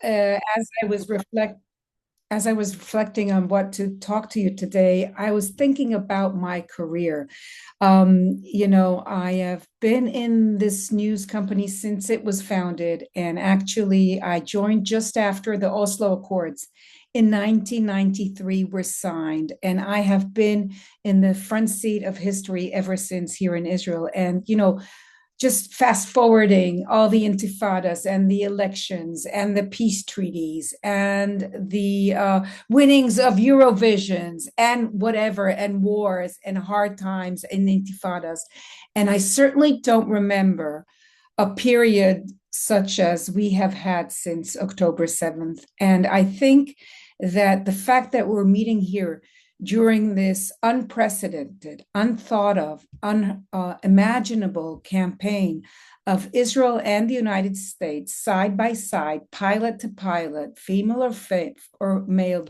as I was reflecting on what to talk to you today, I was thinking about my career. I have been in this news company since it was founded, and actually, I joined just after the Oslo Accords in 1993 were signed, and I have been in the front seat of history ever since here in Israel. And just fast forwarding all the intifadas and the elections and the peace treaties and the winnings of Eurovisions and whatever, and wars and hard times and intifadas. And I certainly don't remember a period such as we have had since October 7th. And I think that the fact that we're meeting here during this unprecedented, unthought of, unimaginable campaign of Israel and the United States side by side, pilot to pilot, female or male,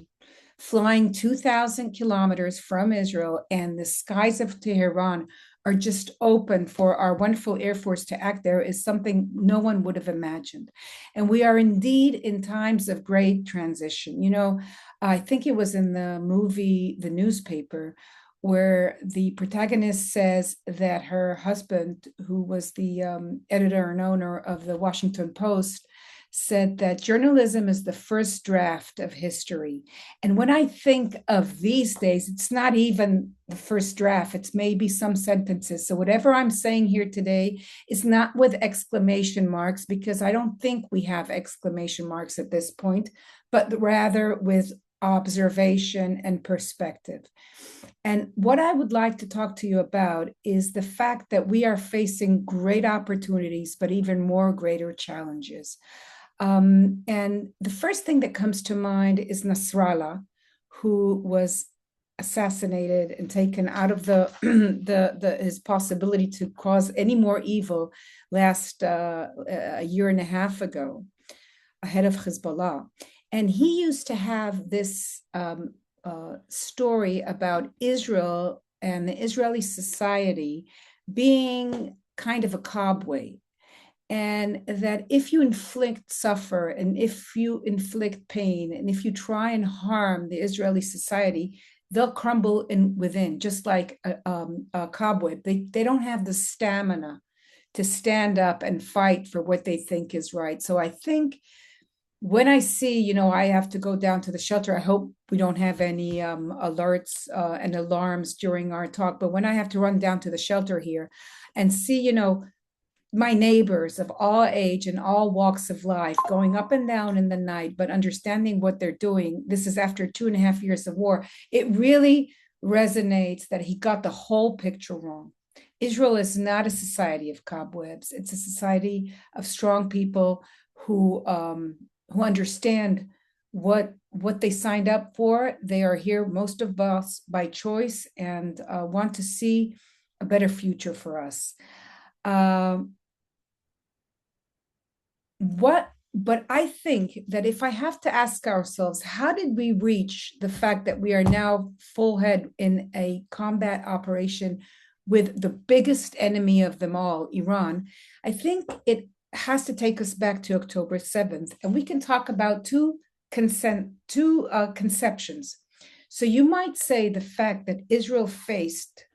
flying 2,000 kilometers from Israel, and the skies of Tehran are just open for our wonderful Air Force to act there is something no one would have imagined. And we are indeed in times of great transition. I think it was in the movie, The Newspaper, where the protagonist says that her husband, who was the editor and owner of the Washington Post, said that journalism is the first draft of history. And when I think of these days, it's not even the first draft, it's maybe some sentences. So whatever I'm saying here today is not with exclamation marks, because I don't think we have exclamation marks at this point, but rather with observation and perspective. And what I would like to talk to you about is the fact that we are facing great opportunities, but even more greater challenges. And the first thing that comes to mind is Nasrallah, who was assassinated and taken out of his possibility to cause any more evil last a year and a half ago, ahead of Hezbollah. And he used to have this story about Israel and the Israeli society being kind of a cobweb, and that if you inflict suffer and if you inflict pain and if you try and harm the Israeli society, they'll crumble within, just like a cobweb. They don't have the stamina to stand up and fight for what they think is right. So I think when I see, I have to go down to the shelter. I hope we don't have any alerts and alarms during our talk, but when I have to run down to the shelter here and see, my neighbors of all age and all walks of life going up and down in the night, but understanding what they're doing. This is after 2.5 years of war. It really resonates that he got the whole picture wrong. Israel is not a society of cobwebs. It's a society of strong people who understand what they signed up for. They are here, most of us, by choice, and want to see a better future for us. But I think that if I have to ask ourselves, how did we reach the fact that we are now full head in a combat operation with the biggest enemy of them all, Iran? I think it has to take us back to October 7th, and we can talk about two conceptions. So you might say the fact that Israel faced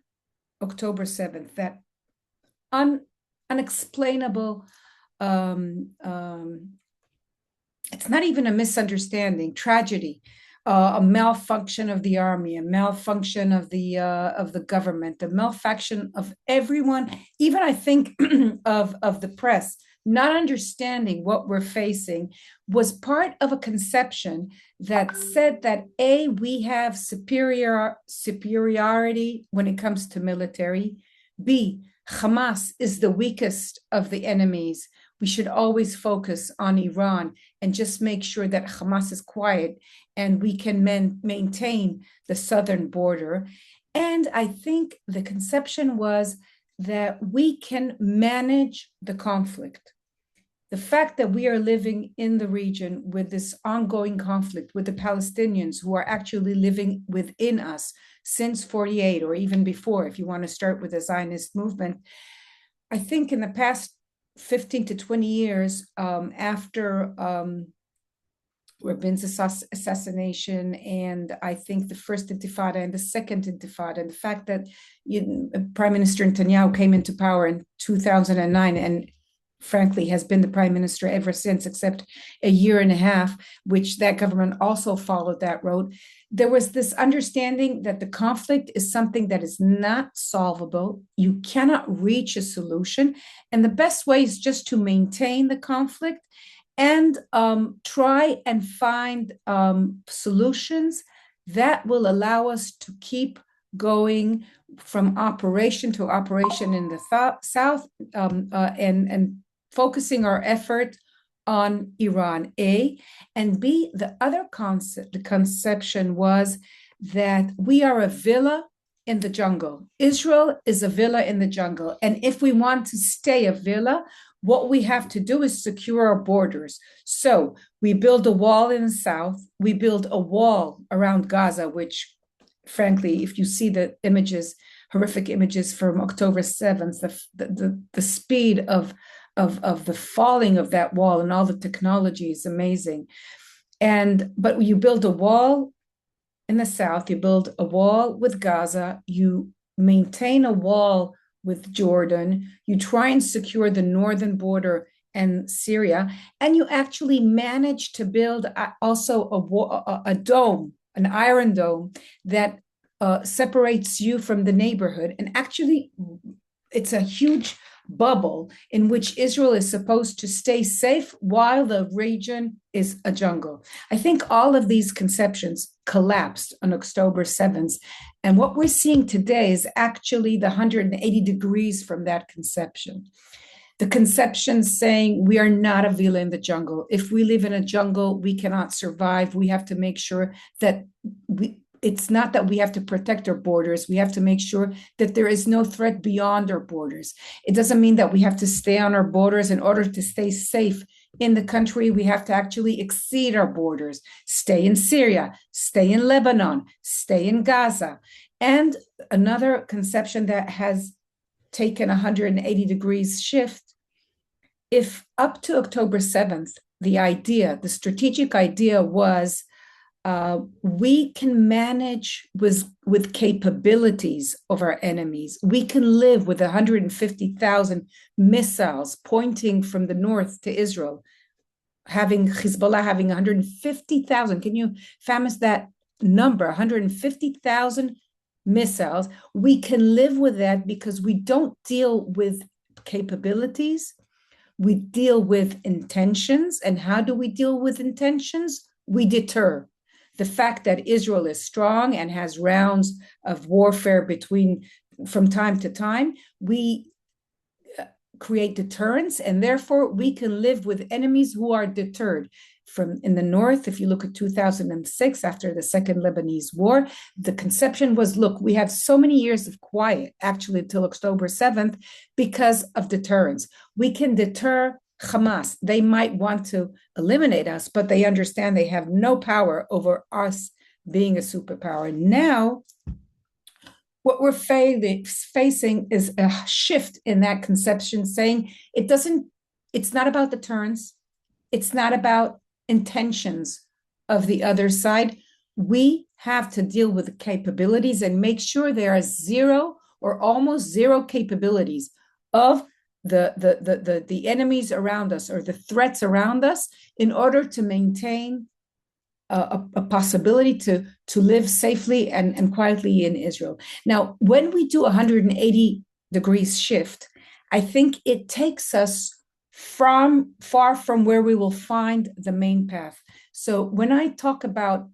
October 7th, that unexplainable, it's not even a misunderstanding, tragedy, a malfunction of the army, a malfunction of the government, a malfunction of everyone, even I think of the press, not understanding what we're facing, was part of a conception that said that we have superiority when it comes to military. B, Hamas is the weakest of the enemies. We should always focus on Iran and just make sure that Hamas is quiet and we can maintain the southern border. And I think the conception was that we can manage the conflict. The fact that we are living in the region with this ongoing conflict with the Palestinians, who are actually living within us since 48, or even before, if you want to start with the Zionist movement, I think in the past 15 to 20 years, after Rabin's assassination, and I think the first Intifada and the second Intifada, and the fact that Prime Minister Netanyahu came into power in 2009 and frankly has been the prime minister ever since, except a year and a half, which that government also followed that road. There was this understanding that the conflict is something that is not solvable. You cannot reach a solution. And the best way is just to maintain the conflict and try and find solutions that will allow us to keep going from operation to operation in the south, and focusing our effort on Iran, A, and B, the other concept, the conception was that we are a villa in the jungle. Israel is a villa in the jungle. And if we want to stay a villa, what we have to do is secure our borders. So we build a wall in the south, we build a wall around Gaza, which, frankly, if you see the images, horrific images from October 7th, the speed of the falling of that wall and all the technology is amazing. But you build a wall in the south, you build a wall with Gaza, you maintain a wall with Jordan, you try and secure the northern border and Syria, and you actually manage to build also a dome, an iron dome that separates you from the neighborhood. And actually, it's a huge bubble in which Israel is supposed to stay safe while the region is a jungle. I think all of these conceptions collapsed on October 7th. And what we're seeing today is actually the 180 degrees from that conception. The conception saying we are not a villa in the jungle. If we live in a jungle, we cannot survive. We have to make sure that it's not that we have to protect our borders. We have to make sure that there is no threat beyond our borders. It doesn't mean that we have to stay on our borders in order to stay safe in the country. We have to actually exceed our borders, stay in Syria, stay in Lebanon, stay in Gaza. And another conception that has taken 180 degrees shift, if up to October 7th, the strategic idea was we can manage with capabilities of our enemies. We can live with 150,000 missiles pointing from the north to Israel, having Hezbollah having 150,000. Can you fathom that number? 150,000 missiles. We can live with that because we don't deal with capabilities. We deal with intentions. And how do we deal with intentions? We deter. The fact that Israel is strong and has rounds of warfare from time to time, we create deterrence, and therefore we can live with enemies who are deterred. From in the north, if you look at 2006, after the Second Lebanese War, the conception was, look, we have so many years of quiet, actually until October 7th, because of deterrence. We can deter Hamas. They might want to eliminate us, but they understand they have no power over us being a superpower. Now, what we're facing is a shift in that conception, saying it's not about deterrence, it's not about intentions of the other side. We have to deal with the capabilities and make sure there are zero or almost zero capabilities of the enemies around us or the threats around us in order to maintain a possibility to live safely and quietly in Israel. Now, when we do 180 degrees shift, I think it takes us far from where we will find the main path. So when I talk about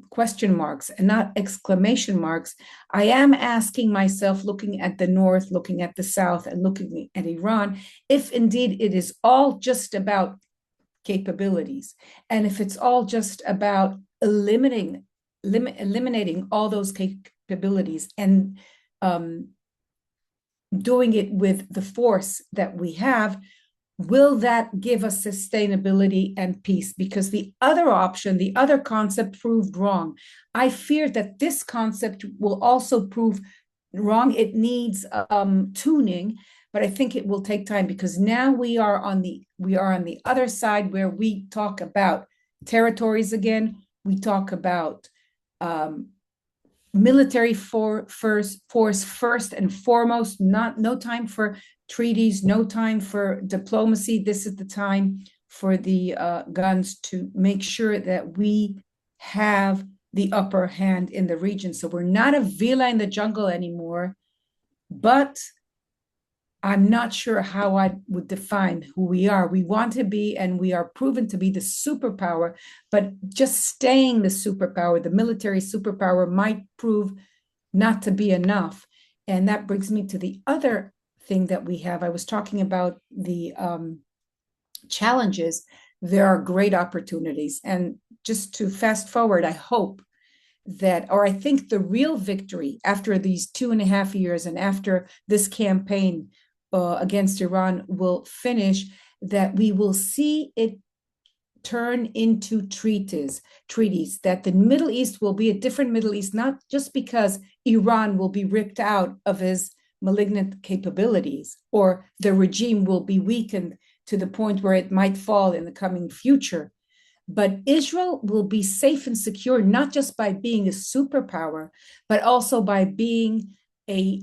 question marks and not exclamation marks, I am asking myself, looking at the north, looking at the south, and looking at Iran, if indeed it is all just about capabilities, and if it's all just about eliminating all those capabilities and doing it with the force that we have, will that give us sustainability and peace? Because the other option, the other concept proved wrong. I fear that this concept will also prove wrong. It needs tuning, but I think it will take time because now we are on the other side where we talk about territories again. We talk about military force first and foremost. No time for treaties, no time for diplomacy. This is the time for the guns to make sure that we have the upper hand in the region. So we're not a villa in the jungle anymore, but I'm not sure how I would define who we are. We want to be, and we are proven to be the superpower, but just staying the superpower, the military superpower, might prove not to be enough. And that brings me to the other thing that we have. I was talking about the challenges. There are great opportunities. And just to fast forward, I hope that, or I think the real victory after these 2.5 years and after this campaign against Iran will finish, that we will see it turn into treaties, that the Middle East will be a different Middle East, not just because Iran will be ripped out of his malignant capabilities or the regime will be weakened to the point where it might fall in the coming future. But Israel will be safe and secure, not just by being a superpower, but also by being a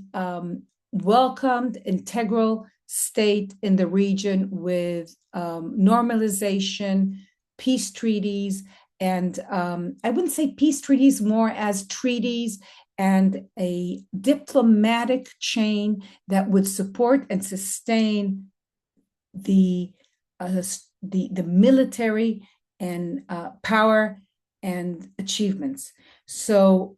welcomed, integral state in the region with normalization, peace treaties, and I wouldn't say peace treaties, more as treaties and a diplomatic chain that would support and sustain the military and power and achievements. So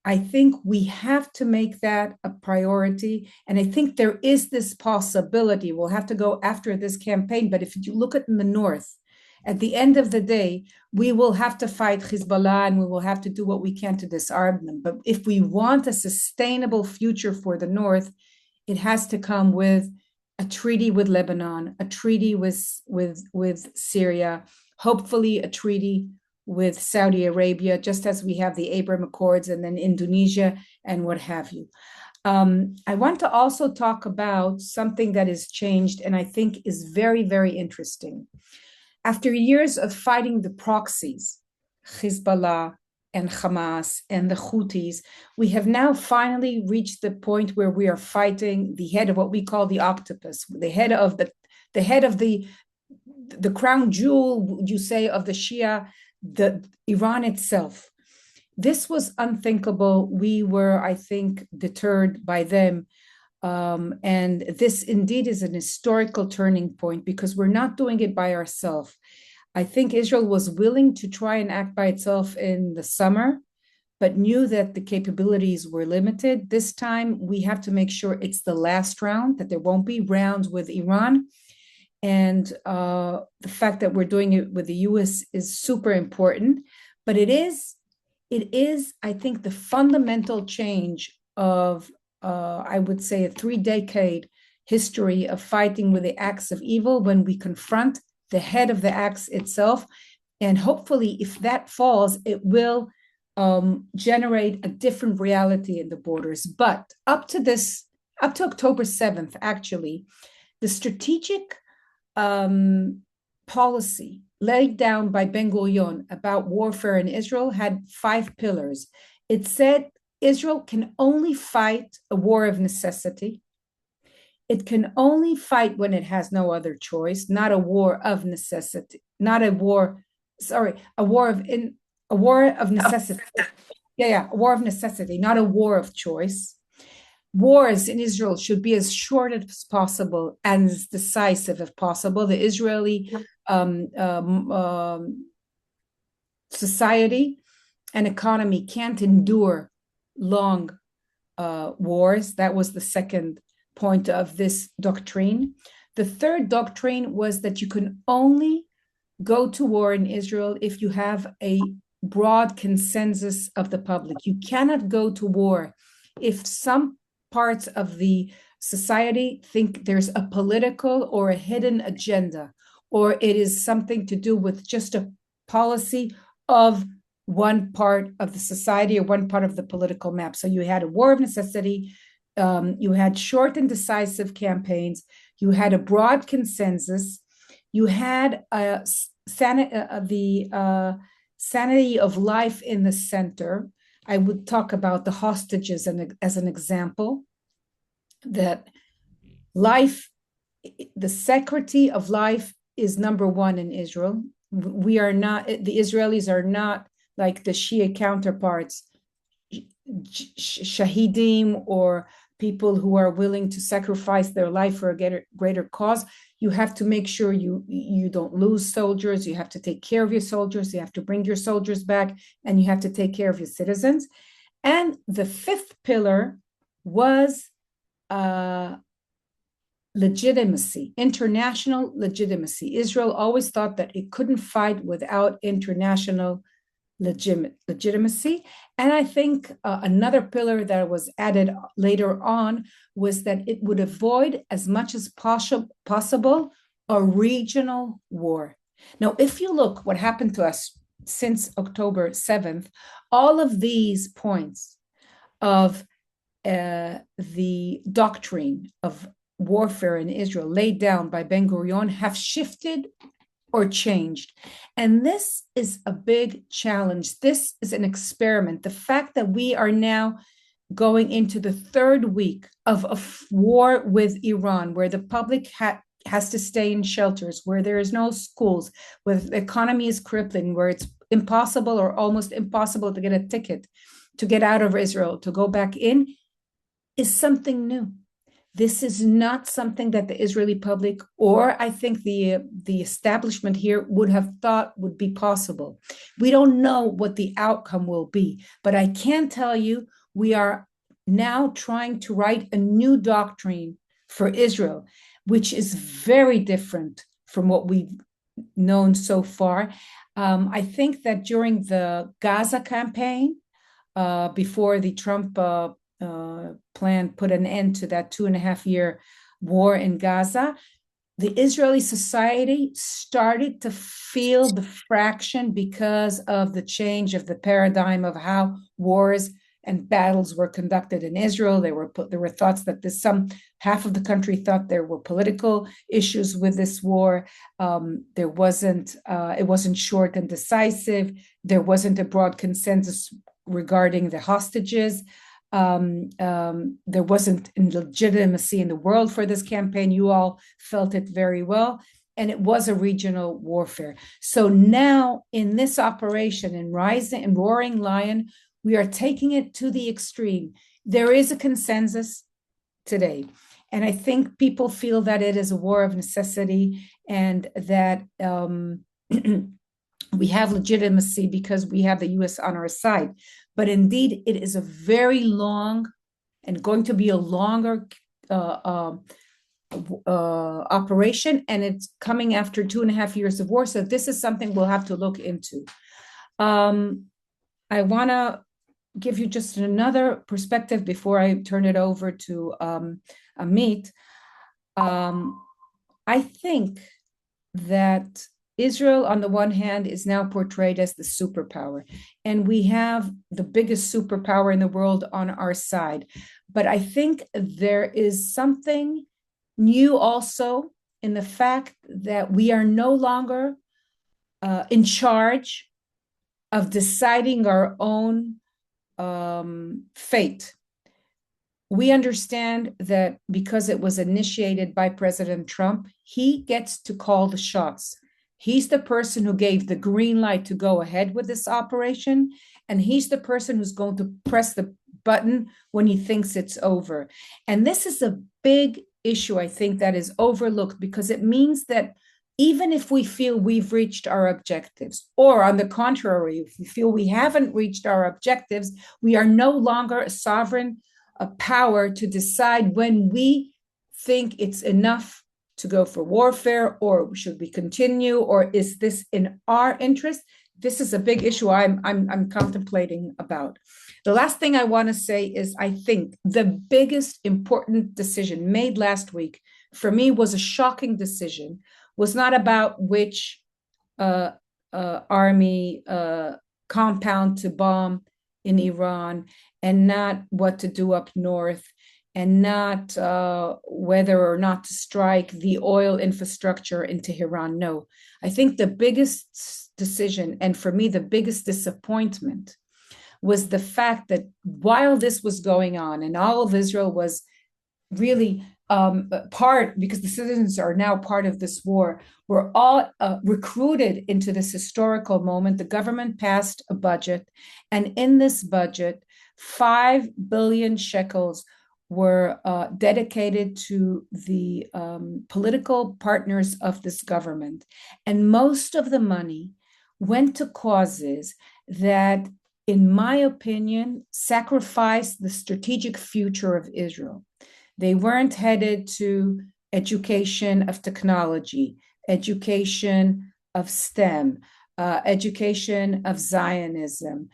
I think we have to make that a priority. And I think there is this possibility. We'll have to go after this campaign. But if you look at in the north, at the end of the day, we will have to fight Hezbollah and we will have to do what we can to disarm them. But if we want a sustainable future for the north, it has to come with a treaty with Lebanon, a treaty with Syria, hopefully a treaty with Saudi Arabia, just as we have the Abraham Accords and then Indonesia and what have you. I want to also talk about something that has changed and I think is very, very interesting. After years of fighting the proxies, Hezbollah and Hamas and the Houthis, we have now finally reached the point where we are fighting the head of what we call the octopus, the head of the crown jewel, you say, of the Shia, the Iran itself. This was unthinkable. We were, I think, deterred by them. And this indeed is an historical turning point because we're not doing it by ourselves. I think Israel was willing to try and act by itself in the summer, but knew that the capabilities were limited. This time, we have to make sure it's the last round, that there won't be rounds with Iran. And the fact that we're doing it with the US is super important. But it is, I think, the fundamental change of, I would say, a 3-decade history of fighting with the acts of evil when we confront the head of the acts itself. And hopefully, if that falls, it will generate a different reality in the borders. But up to October 7th, actually, the strategic policy laid down by Ben-Gurion about warfare in Israel had 5 pillars. It said Israel can only fight a war of necessity. It can only fight when it has no other choice, not a war of necessity, not a war, sorry, a war of necessity. A war of necessity, not a war of choice. Wars in Israel should be as short as possible and as decisive as possible. The Israeli society and economy can't endure long wars. That was the second point of this doctrine. The third doctrine was that you can only go to war in Israel if you have a broad consensus of the public. You cannot go to war if some parts of the society think there's a political or a hidden agenda, or it is something to do with just a policy of one part of the society or one part of the political map. So you had a war of necessity, you had short and decisive campaigns, you had a broad consensus, you had sanity of life in the center. I would talk about the hostages as an example, that life, the security of life is number one in Israel. We are not, the Israelis are not like the Shia counterparts, shahidim, or people who are willing to sacrifice their life for a greater cause. You have to make sure you don't lose soldiers. You have to take care of your soldiers. You have to bring your soldiers back, and you have to take care of your citizens. And the fifth pillar was legitimacy, international legitimacy. Israel always thought that it couldn't fight without international legitimacy. And I think another pillar that was added later on was that it would avoid as much as possible a regional war. Now, if you look what happened to us since October 7th, all of these points of the doctrine of warfare in Israel laid down by Ben-Gurion have shifted or changed. And this is a big challenge. This is an experiment. The fact that we are now going into the third week of a war with Iran, where the public has to stay in shelters, where there is no schools, where the economy is crippling, where it's impossible or almost impossible to get a ticket to get out of Israel, to go back in, is something new. This is not something that the Israeli public, or I think the establishment here, would have thought would be possible. We don't know what the outcome will be, but I can tell you we are now trying to write a new doctrine for Israel, which is very different from what we've known so far. I think that during the Gaza campaign, before the Trump plan put an end to that 2.5 year war in Gaza, the Israeli society started to feel the fraction because of the change of the paradigm of how wars and battles were conducted in Israel. There were thoughts that half of the country thought there were political issues with this war. It wasn't short and decisive. There wasn't a broad consensus regarding the hostages. There wasn't legitimacy in the world for this campaign. You all felt it very well. And it was a regional warfare. So now in this operation, in Rising and Roaring Lion, we are taking it to the extreme. There is a consensus today. And I think people feel that it is a war of necessity, and that we have legitimacy because we have the US on our side. But indeed, it is a very long and going to be a longer operation, and it's coming after 2.5 years of war. So this is something we'll have to look into. I want to give you just another perspective before I turn it over to Amit. I think that Israel, on the one hand, is now portrayed as the superpower, and we have the biggest superpower in the world on our side. But I think there is something new also in the fact that we are no longer in charge of deciding our own fate. We understand that because it was initiated by President Trump, he gets to call the shots. He's the person who gave the green light to go ahead with this operation, and he's the person who's going to press the button when he thinks it's over. And this is a big issue, I think, that is overlooked, because it means that even if we feel we've reached our objectives, or on the contrary, if we feel we haven't reached our objectives, we are no longer a sovereign power to decide when we think it's enough to go for warfare, or should we continue, or is this in our interest? This is a big issue I'm contemplating about. The last thing I want to say is, I think the biggest important decision made last week for me was a shocking decision. Was not about which army compound to bomb in Iran, and not what to do up north, and not whether or not to strike the oil infrastructure in Tehran. No, I think the biggest decision, and for me, the biggest disappointment, was the fact that while this was going on and all of Israel was really part, because the citizens are now part of this war, were all recruited into this historical moment. The government passed a budget, and in this budget, 5 billion shekels were dedicated to the political partners of this government. And most of the money went to causes that, in my opinion, sacrificed the strategic future of Israel. They weren't headed to education of technology, education of STEM, education of Zionism,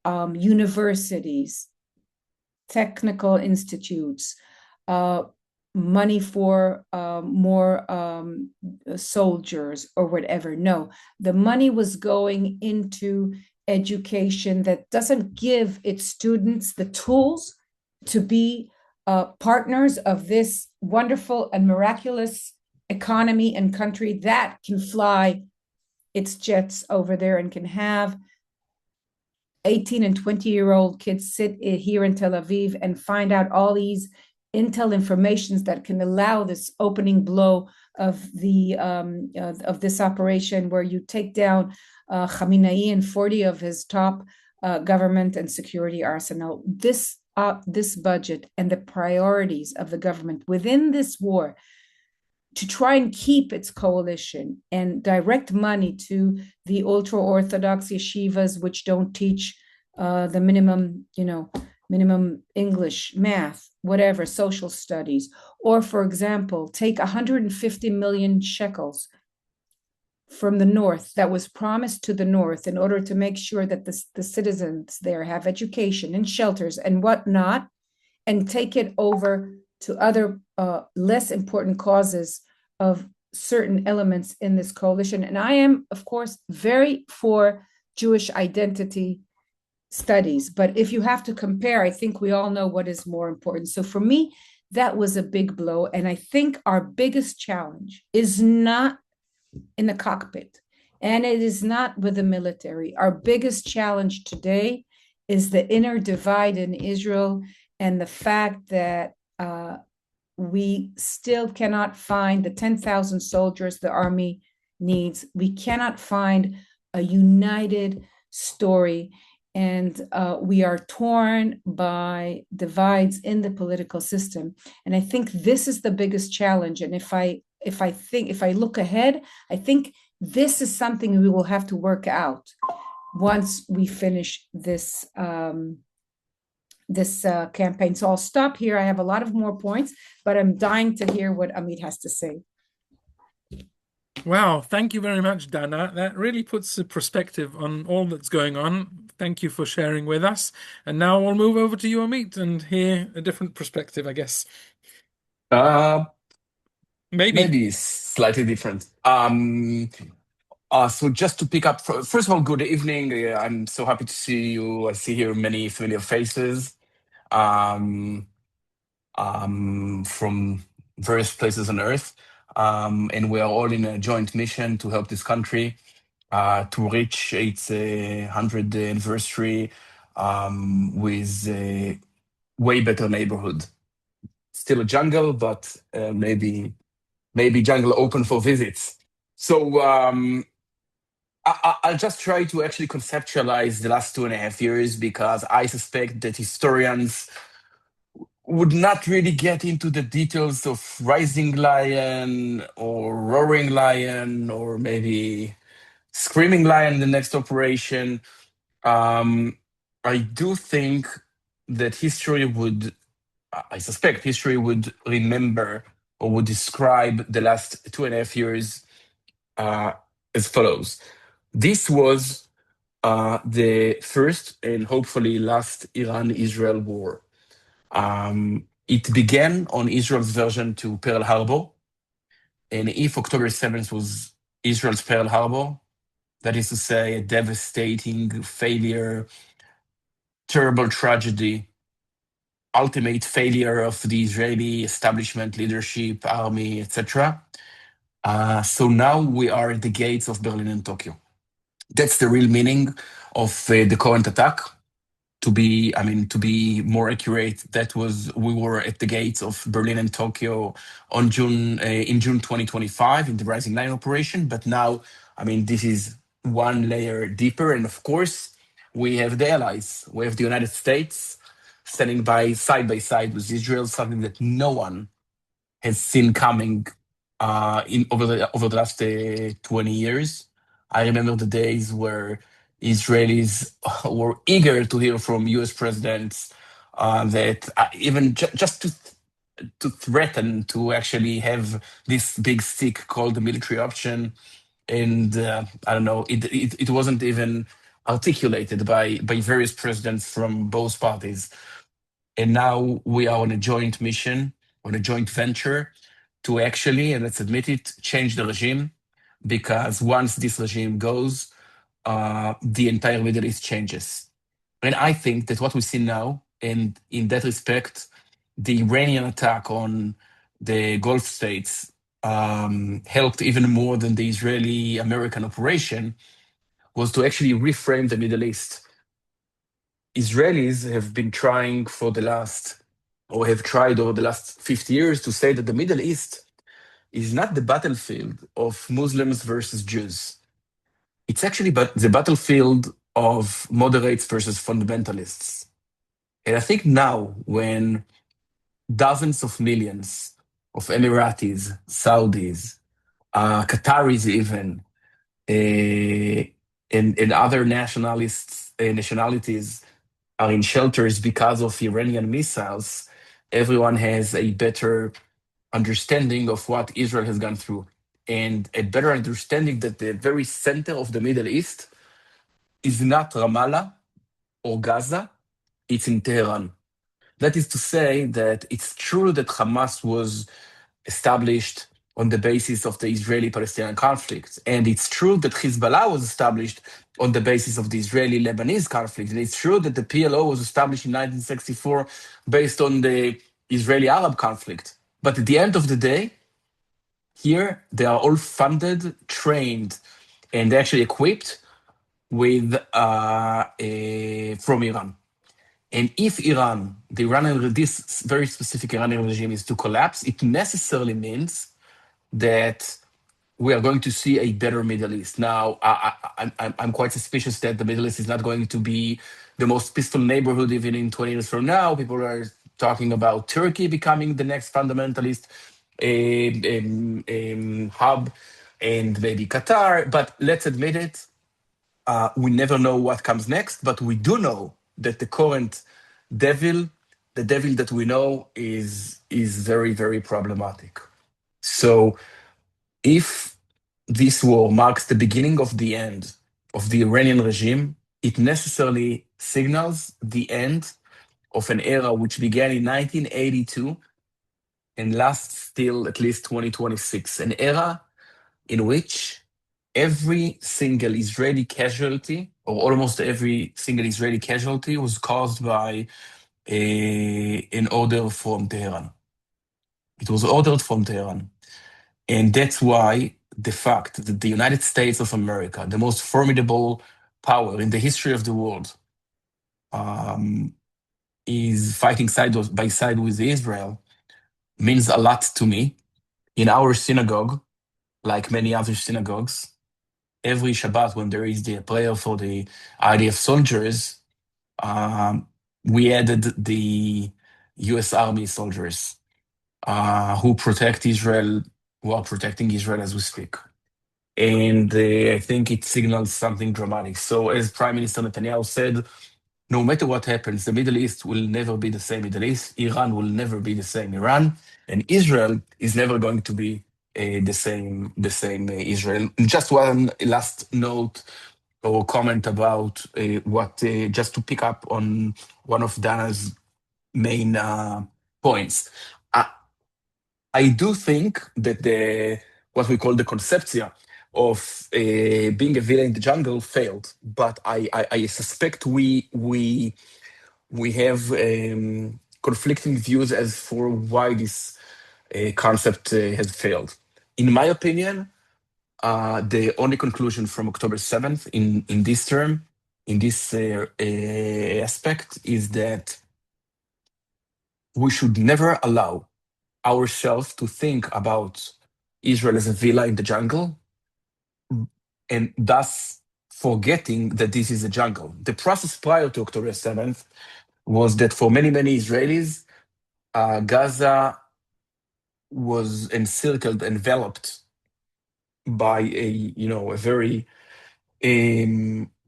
universities, technical institutes, money for more soldiers or whatever. No, the money was going into education that doesn't give its students the tools to be partners of this wonderful and miraculous economy and country that can fly its jets over there and can have 18 and 20-year-old kids sit here in Tel Aviv and find out all these intel informations that can allow this opening blow of the of this operation, where you take down Khamenei and 40 of his top government and security arsenal. This budget and the priorities of the government within this war to try and keep its coalition and direct money to the ultra-Orthodox yeshivas, which don't teach the minimum English, math, whatever, social studies. Or, for example, take 150 million shekels from the north that was promised to the north in order to make sure that the citizens there have education and shelters and whatnot, and take it over to other less important causes of certain elements in this coalition. And I am, of course, very for Jewish identity studies. But if you have to compare, I think we all know what is more important. So for me, that was a big blow. And I think our biggest challenge is not in the cockpit, and it is not with the military. Our biggest challenge today is the inner divide in Israel, and the fact that we still cannot find the 10,000 soldiers the army needs. We cannot find a united story, and we are torn by divides in the political system. And I think this is the biggest challenge. And if I look ahead, I think this is something we will have to work out once we finish this campaign. So I'll stop here. I have a lot of more points, but I'm dying to hear what Amit has to say. Wow, thank you very much, Dana. That really puts a perspective on all that's going on. Thank you for sharing with us. And now we'll move over to you, Amit, and hear a different perspective, I guess. Maybe slightly different. So just to pick up, first of all, good evening. I'm so happy to see you. I see here many familiar faces um, from various places on Earth. And we are all in a joint mission to help this country to reach its 100th anniversary with a way better neighborhood. Still a jungle, but maybe jungle open for visits. So I'll just try to actually conceptualize the last 2.5 years, because I suspect that historians would not really get into the details of Rising Lion or Roaring Lion or maybe Screaming Lion in the next operation. I do think that I suspect history would remember or would describe the last 2.5 years as follows. This was the first and hopefully last Iran-Israel war. It began on Israel's version to Pearl Harbor. And if October 7th was Israel's Pearl Harbor, that is to say, a devastating failure, terrible tragedy, ultimate failure of the Israeli establishment, leadership, army, etc. So now we are at the gates of Berlin and Tokyo. That's the real meaning of the current attack. To be more accurate, we were at the gates of Berlin and Tokyo on in June 2025 in the Rising Lion operation. But now, this is one layer deeper, and of course, we have the allies. We have the United States standing by side with Israel, something that no one has seen coming in over the last 20 years. I remember the days where Israelis were eager to hear from U.S. presidents that even just to threaten to actually have this big stick called the military option, and I don't know, it wasn't even articulated by various presidents from both parties. And now we are on a joint mission, on a joint venture to actually, and let's admit it, change the regime. Because once this regime goes, the entire Middle East changes. And I think that what we see now, and in that respect, the Iranian attack on the Gulf states helped even more than the Israeli-American operation, was to actually reframe the Middle East. Israelis have been trying have tried over the last 50 years to say that the Middle East is not the battlefield of Muslims versus Jews. It's actually the battlefield of moderates versus fundamentalists. And I think now, when dozens of millions of Emiratis, Saudis, Qataris even, and other nationalities are in shelters because of Iranian missiles, everyone has a better understanding of what Israel has gone through, and a better understanding that the very center of the Middle East is not Ramallah or Gaza, it's in Tehran. That is to say that it's true that Hamas was established on the basis of the Israeli-Palestinian conflict. And it's true that Hezbollah was established on the basis of the Israeli-Lebanese conflict. And it's true that the PLO was established in 1964 based on the Israeli-Arab conflict. But at the end of the day, here they are all funded, trained, and actually equipped with from Iran. And if this very specific Iranian regime is to collapse, it necessarily means that we are going to see a better Middle East. Now, I'm quite suspicious that the Middle East is not going to be the most peaceful neighborhood even in 20 years from now. People are talking about Turkey becoming the next fundamentalist hub, and maybe Qatar. But let's admit it, we never know what comes next. But we do know that the current devil, the devil that we know, is very, very problematic. So if this war marks the beginning of the end of the Iranian regime, it necessarily signals the end of an era which began in 1982 and lasts till at least 2026, an era in which every single Israeli casualty, or almost every single Israeli casualty, was caused by an order from Tehran. It was ordered from Tehran. And that's why the fact that the United States of America, the most formidable power in the history of the world, is fighting side by side with Israel means a lot to me. In our synagogue, like many other synagogues, every Shabbat when there is the prayer for the IDF soldiers, we added the U.S. Army soldiers who protect Israel, who are protecting Israel as we speak. And I think it signals something dramatic. So as Prime Minister Netanyahu said, no matter what happens, the Middle East will never be the same Middle East. Iran will never be the same Iran. And Israel is never going to be the same Israel. Just one last note or comment about just to pick up on one of Dana's main points. I do think that what we call the conceptia of being a villain in the jungle failed, but I suspect we have conflicting views as for why this concept has failed. In my opinion, the only conclusion from October 7th in this term, in this aspect, is that we should never allow ourselves to think about Israel as a villa in the jungle, and thus forgetting that this is a jungle. The process prior to October 7th was that for many, many Israelis, Gaza was encircled, enveloped by a very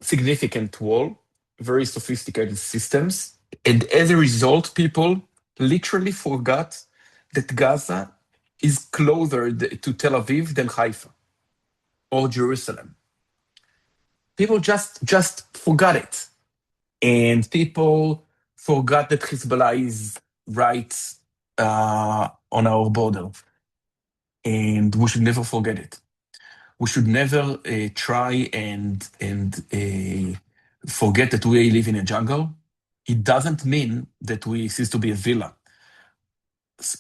significant wall, very sophisticated systems. And as a result, people literally forgot that Gaza is closer to Tel Aviv than Haifa or Jerusalem. People just forgot it. And people forgot that Hezbollah is right on our border. And we should never forget it. We should never try and forget that we live in a jungle. It doesn't mean that we cease to be a villa.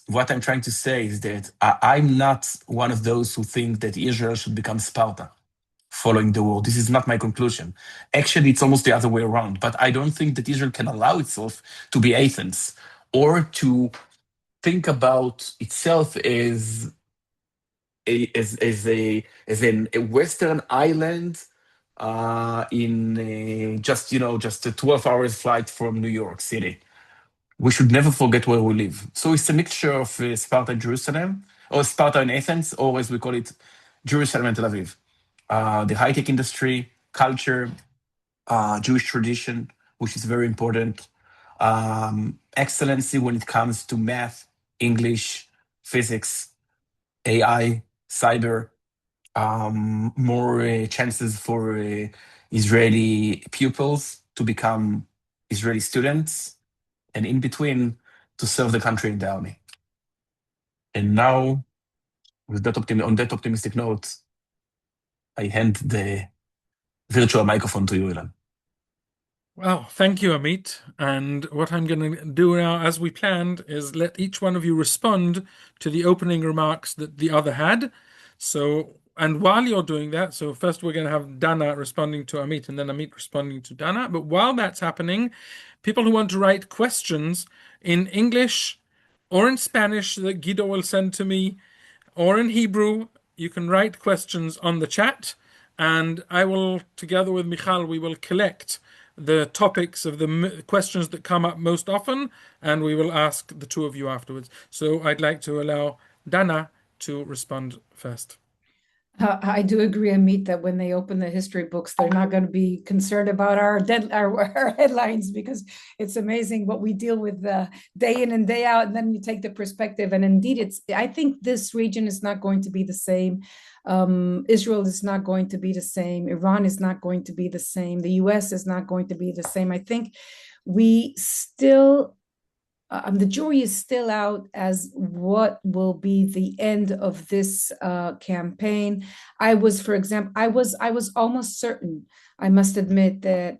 What I'm trying to say is that I'm not one of those who think that Israel should become Sparta following the war. This is not my conclusion. Actually, it's almost the other way around. But I don't think that Israel can allow itself to be Athens or to think about itself as a Western island in just a 12 hours flight from New York City. We should never forget where we live. So it's a mixture of Sparta and Jerusalem, or Sparta and Athens, or as we call it, Jerusalem and Tel Aviv. The high-tech industry, culture, Jewish tradition, which is very important, excellency when it comes to math, English, physics, AI, cyber, more chances for Israeli pupils to become Israeli students, and in between to serve the country in the army. And now, with that on that optimistic note, I hand the virtual microphone to you, Ilan. Well, thank you, Amit. And what I'm going to do now, as we planned, is let each one of you respond to the opening remarks that the other had. So, and while you're doing that, so first we're going to have Dana responding to Amit and then Amit responding to Dana. But while that's happening, people who want to write questions in English or in Spanish that Guido will send to me, or in Hebrew, you can write questions on the chat. And I will, together with Michal, we will collect the topics of the questions that come up most often, and we will ask the two of you afterwards. So I'd like to allow Dana to respond first. I do agree, Amit, that when they open the history books, they're not going to be concerned about our headlines, because it's amazing what we deal with day in and day out. And then you take the perspective, and indeed, I think this region is not going to be the same. Israel is not going to be the same. Iran is not going to be the same. The US is not going to be the same. I think we still the jury is still out as what will be the end of this campaign. For example, I was almost certain, I must admit, that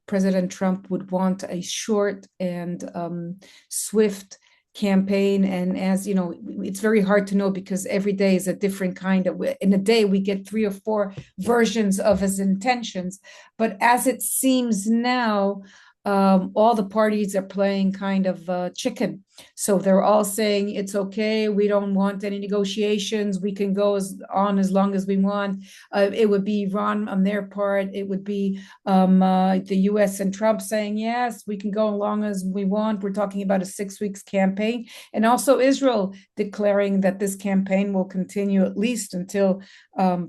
President Trump would want a short and swift campaign. And as you know, it's very hard to know, because every day is a different kind of, in a day we get 3 or 4 versions of his intentions. But as it seems now, all the parties are playing kind of chicken. So they're all saying, it's okay, we don't want any negotiations, we can go on as long as we want. It would be Iran on their part, it would be the US and Trump saying, yes, we can go as long as we want. We're talking about a 6 weeks campaign. And also Israel declaring that this campaign will continue at least until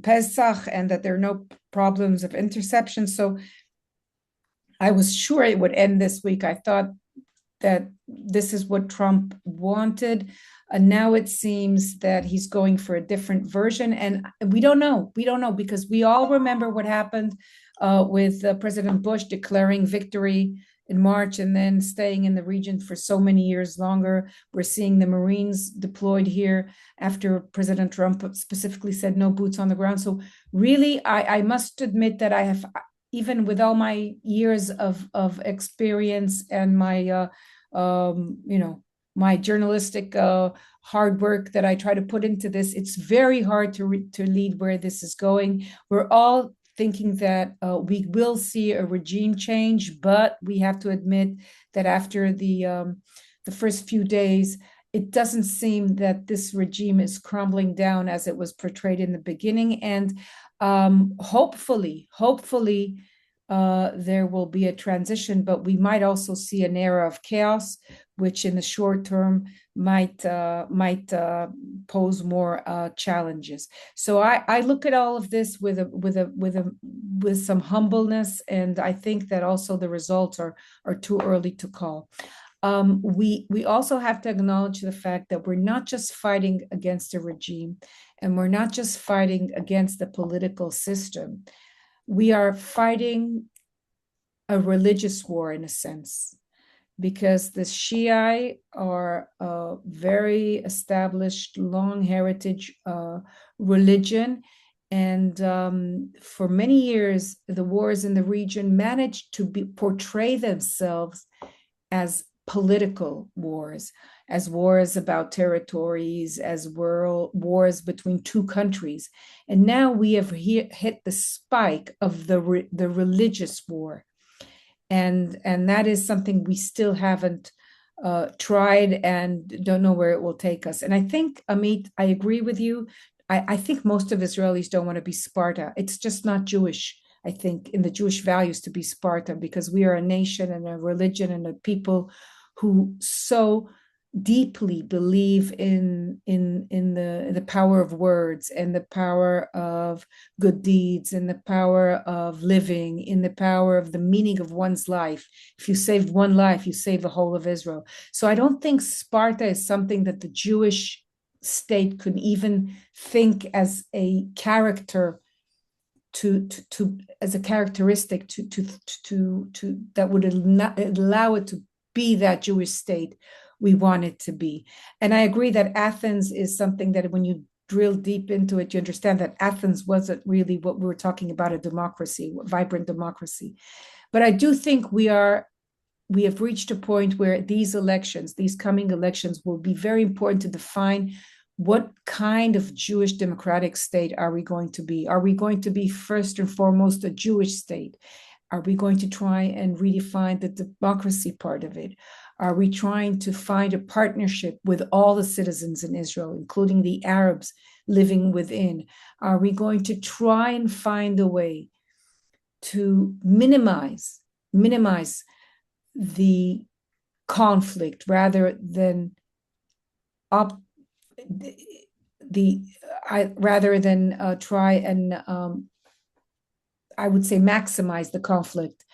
Pesach, and that there are no problems of interception. So I was sure it would end this week. I thought that this is what Trump wanted. And now it seems that he's going for a different version. And we don't know. We don't know, because we all remember what happened with President Bush declaring victory in March and then staying in the region for so many years longer. We're seeing the Marines deployed here after President Trump specifically said no boots on the ground. So really, I must admit that I have, even with all my years of experience and my you know, my journalistic hard work that I try to put into this. It's very hard to lead where this is going. We're all thinking that we will see a regime change, but we have to admit that after the first few days, it doesn't seem that this regime is crumbling down as it was portrayed in the beginning. And hopefully, there will be a transition, but we might also see an era of chaos, which in the short term might pose more challenges. So I look at all of this with some humbleness, and I think that also the results are too early to call. We also have to acknowledge the fact that we're not just fighting against a regime, and we're not just fighting against the political system. We are fighting a religious war in a sense, because the Shia are a very established, long heritage religion. And for many years, the wars in the region managed to portray themselves as political wars, as wars about territories, as wars between two countries. And now we have hit the spike of the religious war. And that is something we still haven't tried and don't know where it will take us. And I think, Amit, I agree with you. I think most of Israelis don't want to be Sparta. It's just not Jewish, I think, in the Jewish values to be Sparta, because we are a nation and a religion and a people who so deeply believe in the power of words, and the power of good deeds, and the power of living, in the power of the meaning of one's life. If you save one life, you save the whole of Israel. So I don't think Sparta is something that the Jewish state could even think as a character to as a characteristic to that would allow it to be that Jewish state we want it to be. And I agree that Athens is something that when you drill deep into it, you understand that Athens wasn't really what we were talking about, a democracy, a vibrant democracy. But I do think we have reached a point where these elections, these coming elections, will be very important to define what kind of Jewish democratic state are we going to be? Are we going to be first and foremost a Jewish state? Are we going to try and redefine the democracy part of it? Are we trying to find a partnership with all the citizens in Israel, including the Arabs living within? Are we going to try and find a way to minimize the conflict rather than try and I would say maximize the conflict?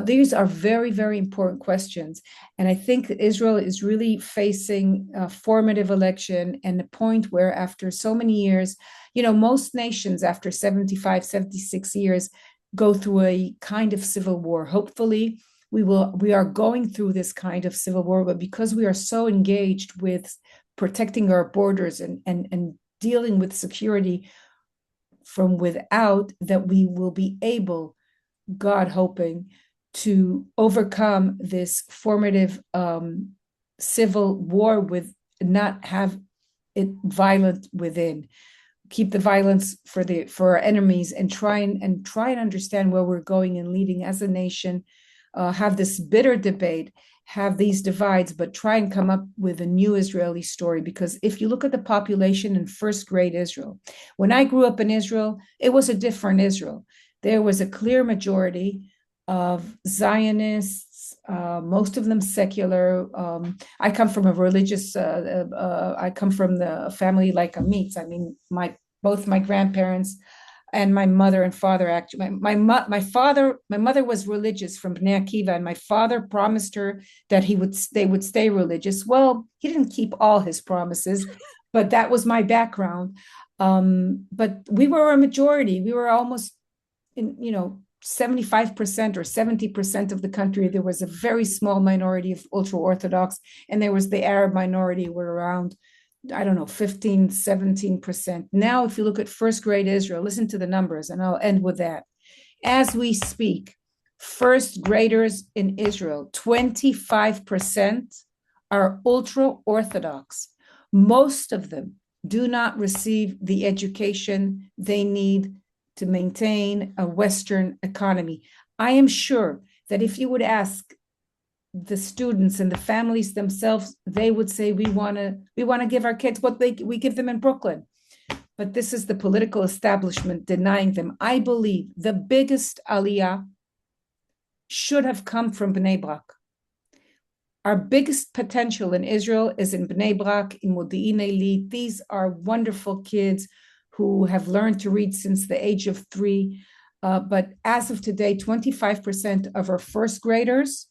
These are very, very important questions. And I think Israel is really facing a formative election, and the point where after so many years, most nations after 75, 76 years go through a kind of civil war. Hopefully we are going through this kind of civil war, but because we are so engaged with protecting our borders and dealing with security from without, that we will be able, God hoping, to overcome this formative civil war with not have it violent within. Keep the violence for our enemies, and try and understand where we're going and leading as a nation. Have this bitter debate, have these divides, but try and come up with a new Israeli story. Because if you look at the population in first grade Israel, when I grew up in Israel, it was a different Israel. There was a clear majority of Zionists, most of them secular. I come from a religious, I come from the family like Amit. I mean, both my grandparents and my mother and father, actually, my mother was religious from Bnei Akiva, and my father promised her that they would stay religious. Well, he didn't keep all his promises, but that was my background. But we were a majority. We were almost 75% or 70% of the country. There was a very small minority of ultra-Orthodox, and there was the Arab minority, were around, I don't know, 15, 17%. Now, if you look at first grade Israel, listen to the numbers, and I'll end with that. As we speak, first graders in Israel, 25% are ultra-Orthodox. Most of them do not receive the education they need to maintain a Western economy. I am sure that if you would ask the students and the families themselves, they would say we want to give our kids what we give them in Brooklyn. But this is the political establishment denying them. I believe the biggest aliyah should have come from Bnei Brak. Our biggest potential in Israel is in Bnei Brak, in Modi'in Eilit. These are wonderful kids who have learned to read since the age of 3. But as of today, 25% of our first graders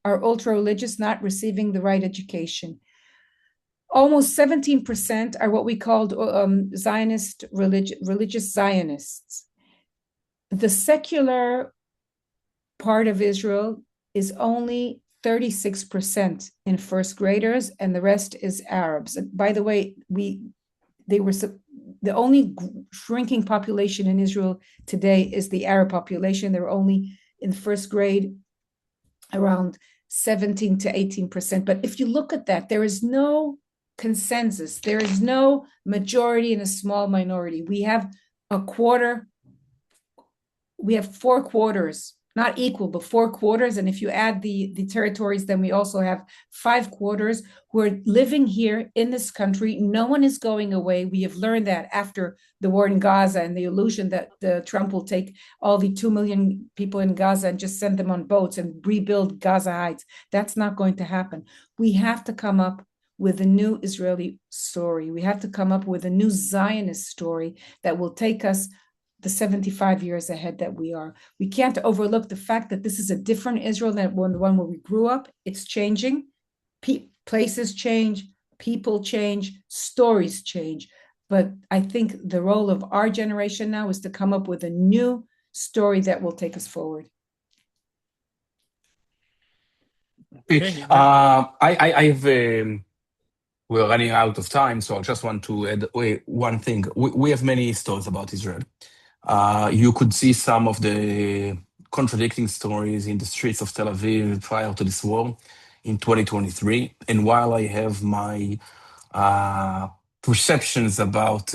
are ultra-religious, not receiving the right education. Almost 17% are what we called Zionist religious Zionists. The secular part of Israel is only 36% in first graders, and the rest is Arabs. By the way, they were the only shrinking population in Israel today is the Arab population. They're only in first grade around 17 to 18%. But if you look at that, there is no consensus. There is no majority and a small minority. We have a quarter. We have 4 quarters, not equal, but 4 quarters. And if you add the territories, then we also have 5 quarters who are living here in this country. No one is going away. We have learned that after the war in Gaza and the illusion that Trump will take all the 2 million people in Gaza and just send them on boats and rebuild Gaza Heights. That's not going to happen. We have to come up with a new Israeli story. We have to come up with a new Zionist story that will take us the 75 years ahead that we are. We can't overlook the fact that this is a different Israel than the one where we grew up. It's changing. Places change, people change, stories change. But I think the role of our generation now is to come up with a new story that will take us forward. Okay. I have... we're running out of time, so I just want to add one thing. We have many stories about Israel. You could see some of the contradicting stories in the streets of Tel Aviv prior to this war in 2023. And while I have my perceptions about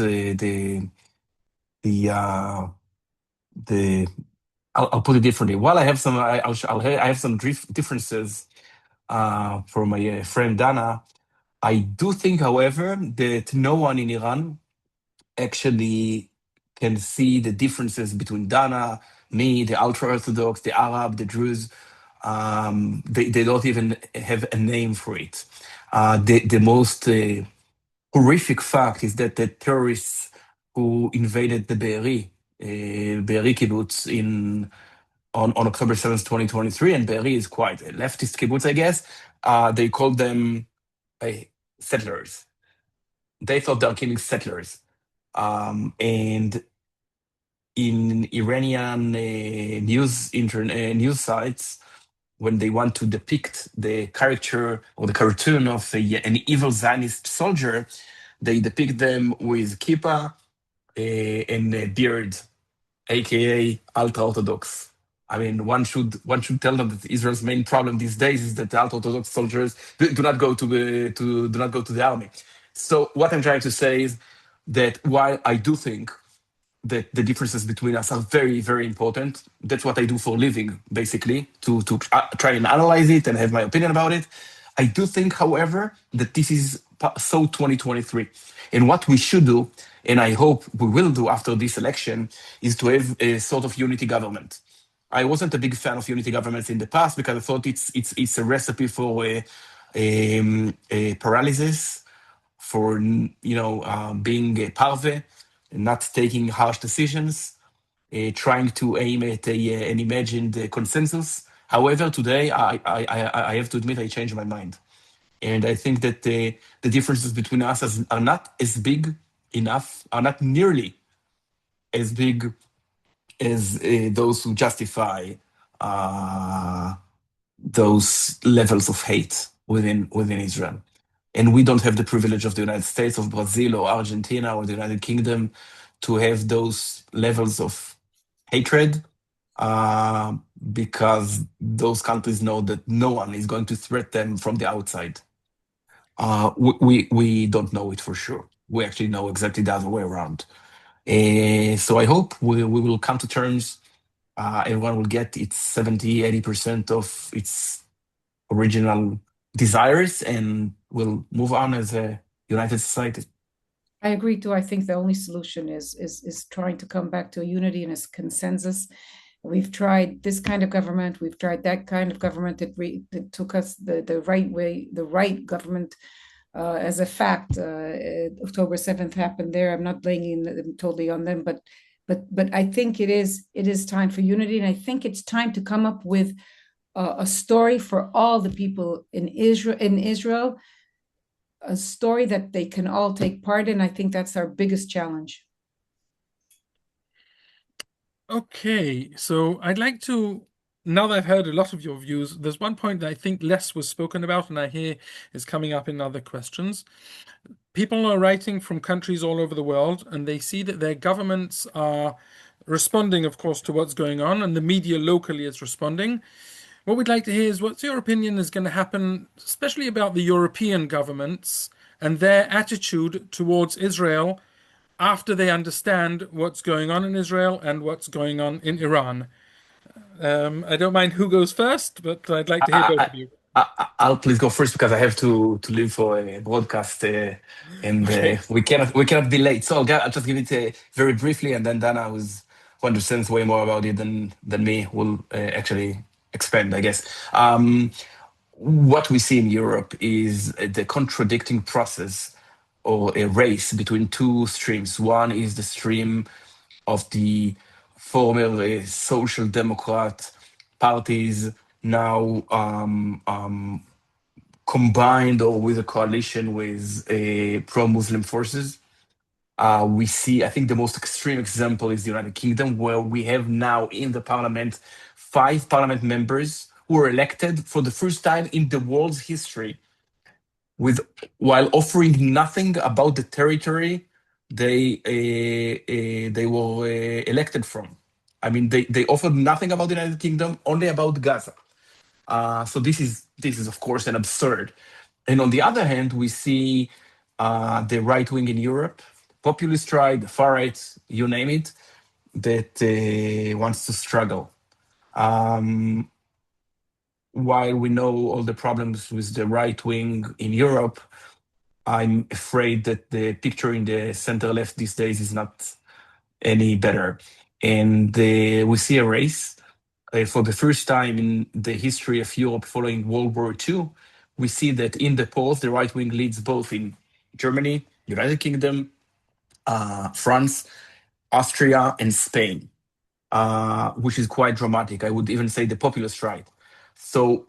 I'll put it differently. While I have some, I have some differences from my friend Dana. I do think, however, that no one in Iran actually can see the differences between Dana, me, the ultra-Orthodox, the Arab, the Druze. They don't even have a name for it. The most horrific fact is that the terrorists who invaded the Be'eri kibbutz on October 7th, 2023, and Be'eri is quite a leftist kibbutz, I guess, they called them settlers. They thought they were killing settlers. And in Iranian news sites, when they want to depict the caricature or the cartoon of an evil Zionist soldier, they depict them with kippah and a beard, aka ultra-Orthodox. I mean, one should tell them that Israel's main problem these days is that the ultra-Orthodox soldiers do not go to the army. So what I'm trying to say is that while I do think that the differences between us are very, very important, that's what I do for a living, basically, to try and analyze it and have my opinion about it. I do think, however, that this is so 2023. And what we should do, and I hope we will do after this election, is to have a sort of unity government. I wasn't a big fan of unity governments in the past because I thought it's a recipe for a paralysis, for being a parve, not taking harsh decisions, trying to aim at an imagined consensus. However, today I have to admit I changed my mind, and I think that the differences between us are not as big enough, are not nearly as big as those who justify those levels of hate within Israel. And we don't have the privilege of the United States, of Brazil, or Argentina, or the United Kingdom to have those levels of hatred. because those countries know that no one is going to threat them from the outside. We don't know it for sure. We actually know exactly the other way around. So I hope we will come to terms. Everyone will get its 70, 80% of its original desires, and we'll move on as a united society. I agree too. I think the only solution is trying to come back to a unity and a consensus. We've tried this kind of government. We've tried that kind of government that took us the right way, the right government. As a fact, October 7th happened there. I'm not blaming them totally on them, but I think it is time for unity, and I think it's time to come up with a story for all the people in Israel, a story that they can all take part in. I think that's our biggest challenge. Okay, so I'd like to, now that I've heard a lot of your views, there's one point that I think less was spoken about, and I hear is coming up in other questions. People are writing from countries all over the world, and they see that their governments are responding, of course, to what's going on, and the media locally is responding. What we'd like to hear is what's your opinion is going to happen, especially about the European governments and their attitude towards Israel after they understand what's going on in Israel and what's going on in Iran. I don't mind who goes first, but I'd like to hear both I, of you. I'll please go first because I have to leave for a broadcast, and Okay. we cannot be late. So I'll just give it very briefly, and then Dana, who understands way more about it than me, will actually expand, I guess. What we see in Europe is the contradicting process or a race between two streams. One is the stream of the former social democrat parties, now combined or with a coalition with pro-Muslim forces. We see, I think the most extreme example is the United Kingdom, where we have now in the parliament 5 parliament members who were elected for the first time in the world's history, with while offering nothing about the territory they were elected from. I mean, they offered nothing about the United Kingdom, only about Gaza. So this is of course an absurd. And on the other hand, we see the right wing in Europe, populist right, the far right, you name it, that wants to struggle. While we know all the problems with the right wing in Europe, I'm afraid that the picture in the center left these days is not any better. And we see a race. For the first time in the history of Europe following World War II, we see that in the polls, the right wing leads both in Germany, United Kingdom, France, Austria, and Spain, which is quite dramatic. I would even say the populist right. So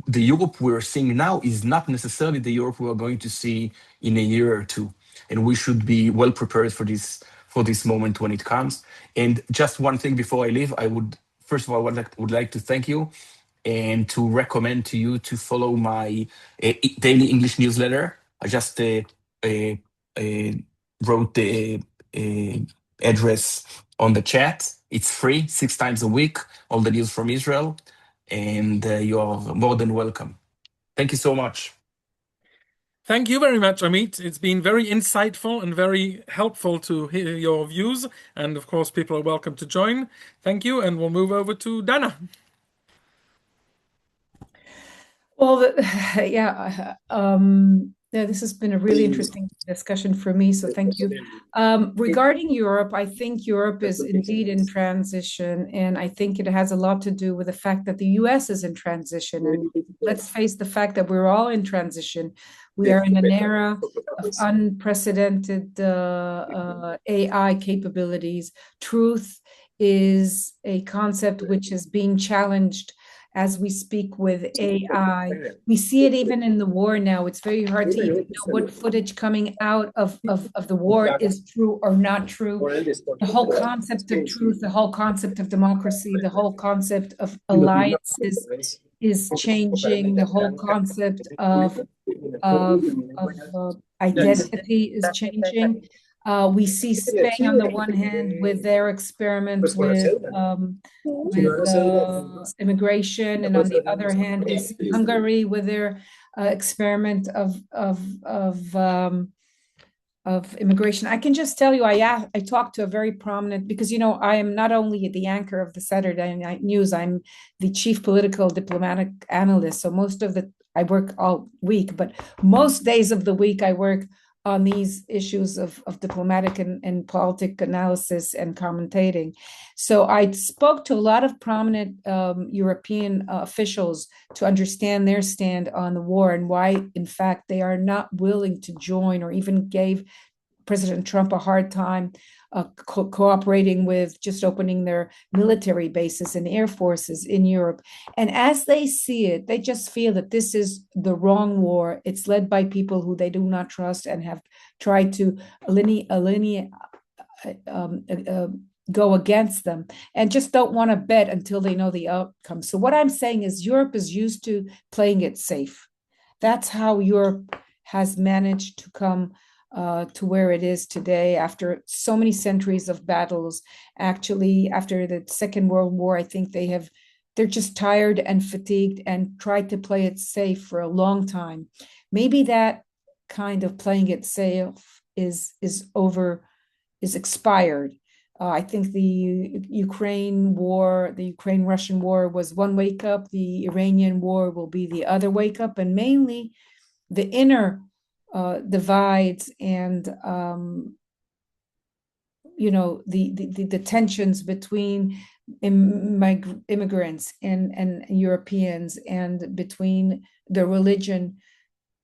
the Europe we're seeing now is not necessarily the Europe we are going to see in a year or two, and we should be well prepared for this moment when it comes. And just one thing before I leave, I would first of all would like to thank you and to recommend to you to follow my daily English newsletter. I just uh, wrote the address on the chat. It's free, 6 times a week, all the news from Israel, and you are more than welcome. Thank you so much. Thank you very much, Amit. It's been very insightful and very helpful to hear your views. And of course, people are welcome to join. Thank you. And we'll move over to Dana. Well, yeah, this has been a really interesting discussion for me, so thank you. Regarding Europe, I think Europe is indeed in transition, and I think it has a lot to do with the fact that the US is in transition. And let's face the fact that we're all in transition. We are in an era of unprecedented AI capabilities. Truth is a concept which is being challenged as we speak with AI. We see it even in the war now. It's very hard to even know what footage coming out of the war is true or not true. The whole concept of truth, the whole concept of democracy, the whole concept of alliances is changing. The whole concept of identity is changing. We see Spain on the one hand with their experiments with immigration, and on the other hand, we see Hungary with their experiment of immigration. I can just tell you, I talked to a very prominent, because I am not only the anchor of the Saturday Night News, I'm the chief political diplomatic analyst. So I work all week, but most days of the week I work on these issues of diplomatic and politic analysis and commentating. So I spoke to a lot of prominent European officials to understand their stand on the war and why, in fact, they are not willing to join, or even gave President Trump a hard time cooperating with just opening their military bases and air forces in Europe. And as they see it, they just feel that this is the wrong war. It's led by people who they do not trust and have tried to go against them, and just don't want to bet until they know the outcome. So what I'm saying is Europe is used to playing it safe. That's how Europe has managed to come to where it is today after so many centuries of battles. Actually, after the Second World War, I think they're just tired and fatigued and tried to play it safe for a long time. Maybe that kind of playing it safe is expired. I think the Ukraine-Russian war was one wake up. The Iranian war will be the other wake up, and mainly the inner divides and the tensions between immigrants and Europeans, and between the religion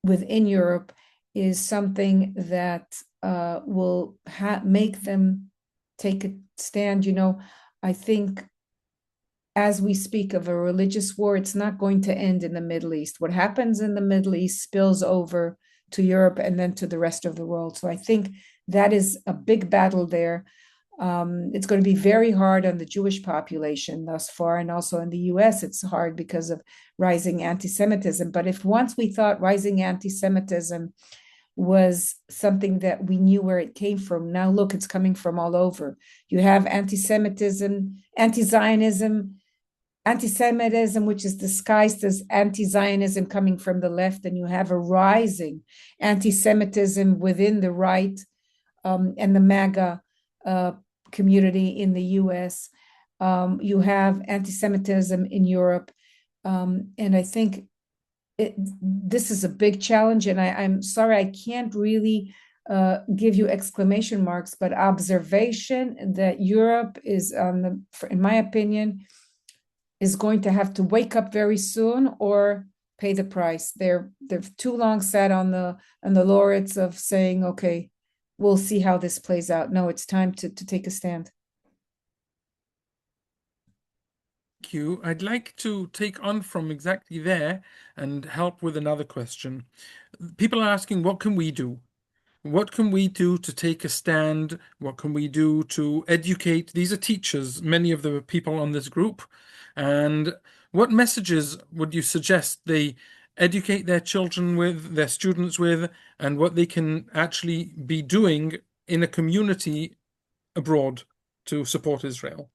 within Europe, is something that will make them take a stand. I think as we speak of a religious war, it's not going to end in the Middle East. What happens in the Middle East spills over to Europe and then to the rest of the world. So I think that is a big battle there. It's going to be very hard on the Jewish population thus far, and also in the US, it's hard because of rising anti-Semitism. But if once we thought rising anti-Semitism was something that we knew where it came from, now look, it's coming from all over. You have anti-Semitism, anti-Zionism, which is disguised as anti-Zionism coming from the left, and you have a rising anti-Semitism within the right and the MAGA community in the US. You have anti-Semitism in Europe, and I think this is a big challenge, and I'm sorry I can't really give you exclamation marks, but observation that Europe is in my opinion, is going to have to wake up very soon or pay the price. They've too long sat on the laurels of saying, okay, we'll see how this plays out. No, it's time to take a stand. Thank you. I'd like to take on from exactly there and help with another question. People are asking, what can we do? What can we do to take a stand? What can we do to educate? These are teachers, many of the people on this group. And what messages would you suggest they educate their children with, their students with, and what they can actually be doing in a community abroad to support Israel?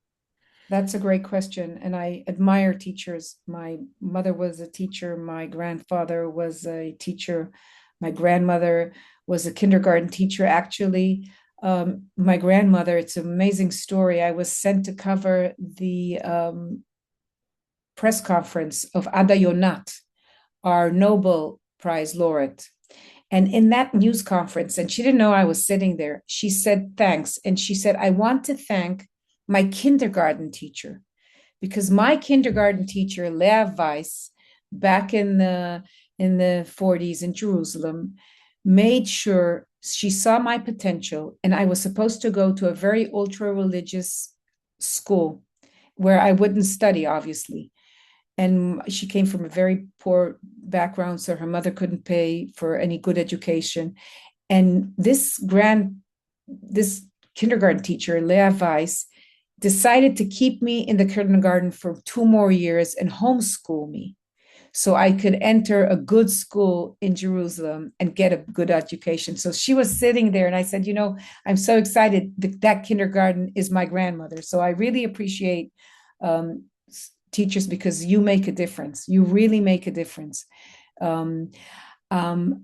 That's a great question, and I admire teachers. My mother was a teacher. My grandfather was a teacher. My grandmother was a kindergarten teacher. Actually, my grandmother, it's an amazing story. I was sent to cover the press conference of Ada Yonat, our Nobel Prize laureate. And in that news conference, and she didn't know I was sitting there, she said, thanks. And she said, I want to thank my kindergarten teacher, because my kindergarten teacher, Leah Waiss, back in the 40s in Jerusalem, made sure she saw my potential, and I was supposed to go to a very ultra-religious school where I wouldn't study, obviously. And she came from a very poor background, so her mother couldn't pay for any good education. And this kindergarten teacher, Leah Waiss, decided to keep me in the kindergarten for 2 more years and homeschool me. so I could enter a good school in Jerusalem and get a good education. So she was sitting there, and I said, I'm so excited that kindergarten is my grandmother. So I really appreciate um, teachers, because you make a difference. You really make a difference. Um,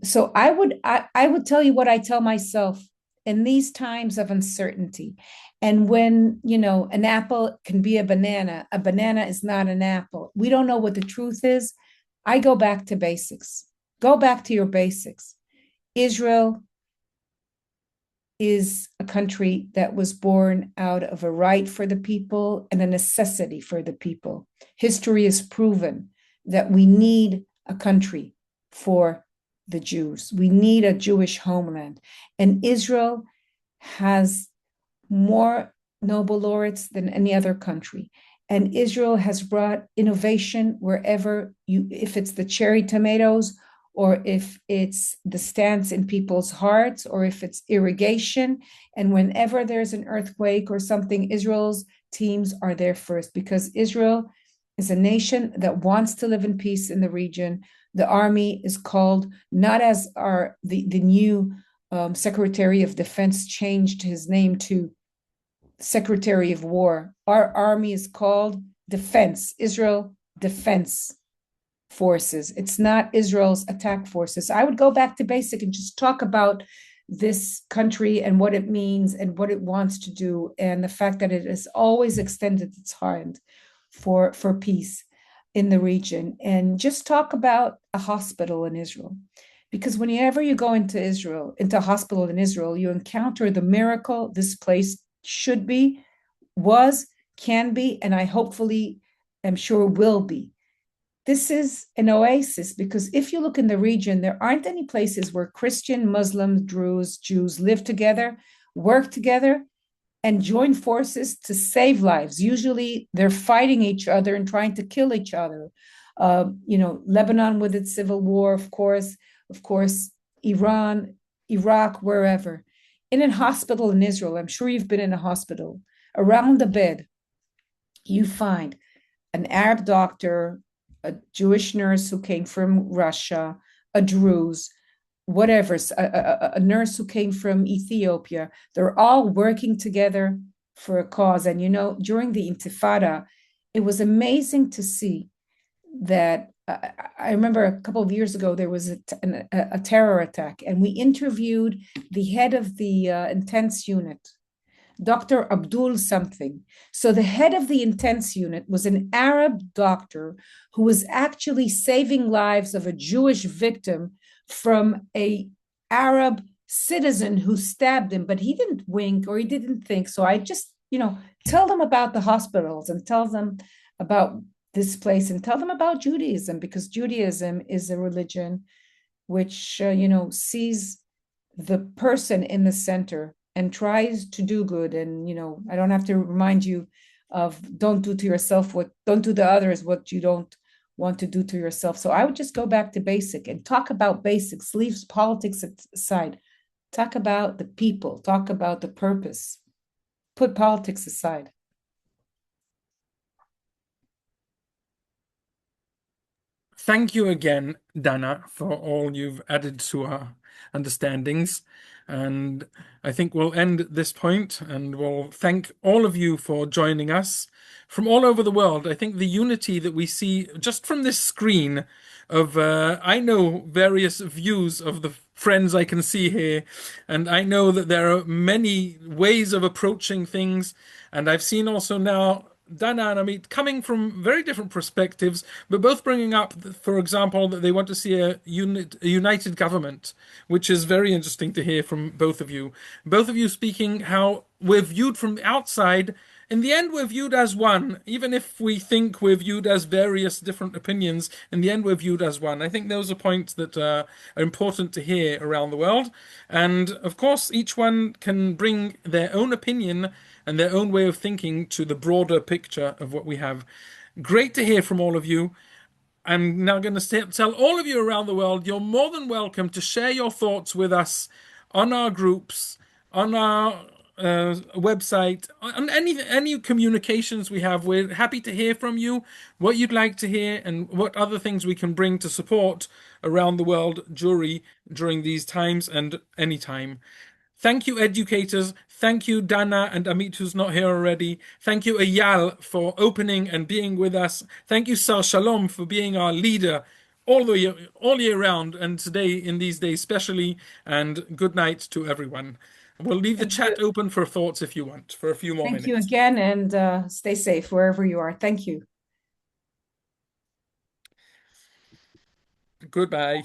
so I would tell you what I tell myself in these times of uncertainty. And when, an apple can be a banana is not an apple. We don't know what the truth is. I go back to basics. Go back to your basics. Israel is a country that was born out of a right for the people and a necessity for the people. History has proven that we need a country for the Jews. We need a Jewish homeland. And Israel has more Nobel laureates than any other country. And Israel has brought innovation wherever if it's the cherry tomatoes, or if it's the stance in people's hearts, or if it's irrigation. And whenever there's an earthquake or something, Israel's teams are there first, because Israel is a nation that wants to live in peace in the region. The army is called, not as the new Secretary of Defense changed his name to Secretary of War. Our army is called Defense, Israel Defense Forces. It's not Israel's attack forces. I would go back to basic and just talk about this country and what it means and what it wants to do, and the fact that it has always extended its hand for peace in the region. And just talk about a hospital in Israel. Because whenever you go into a hospital in Israel, you encounter the miracle this place should be, was, can be, and I hopefully am sure will be. This is an oasis, because if you look in the region, there aren't any places where Christian, Muslims, Druze, Jews live together, work together, and join forces to save lives. Usually they're fighting each other and trying to kill each other. Lebanon with its civil war, of course, Iran, Iraq, wherever. In a hospital in Israel, I'm sure you've been in a hospital, around the bed, you find an Arab doctor, a Jewish nurse who came from Russia, a Druze, whatever, a nurse who came from Ethiopia. They're all working together for a cause. And, during the Intifada, it was amazing to see that. I remember a couple of years ago, there was a terror attack, and we interviewed the head of the intense unit, Dr. Abdul something. So the head of the intense unit was an Arab doctor who was actually saving lives of a Jewish victim from a Arab citizen who stabbed him, but he didn't wink or he didn't think. So I just, tell them about the hospitals and tell them about this place and tell them about Judaism, because Judaism is a religion which, sees the person in the center and tries to do good. And, I don't have to remind you of don't do to others what you don't want to do to yourself. So I would just go back to basic and talk about basics, leave politics aside, talk about the people, talk about the purpose, put politics aside. Thank you again, Dana, for all you've added to our understandings. And I think we'll end at this point, and we'll thank all of you for joining us from all over the world. I think the unity that we see just from this screen of, I know various views of the friends I can see here, and I know that there are many ways of approaching things. And I've seen also now Dana and Amit coming from very different perspectives, but both bringing up, for example, that they want to see a united government, which is very interesting to hear from both of you. Both of you speaking how we're viewed from the outside. In the end, we're viewed as one, even if we think we're viewed as various different opinions. In the end, we're viewed as one. I think those are points that are important to hear around the world. And of course, each one can bring their own opinion and their own way of thinking to the broader picture of what we have. Great to hear from all of you. I'm now going to tell all of you around the world, you're more than welcome to share your thoughts with us on our groups, on our website, on any communications we have. We're happy to hear from you, what you'd like to hear, and what other things we can bring to support around the world during these times and any time. Thank you, educators. Thank you, Dana and Amit, who's not here already. Thank you, Eyal, for opening and being with us. Thank you, Sar Shalom, for being our leader all year round, and today in these days especially. And good night to everyone. We'll leave the Thank you. chat open for thoughts if you want for a few more Thank you minutes. again, and stay safe wherever you are. Thank you. Goodbye.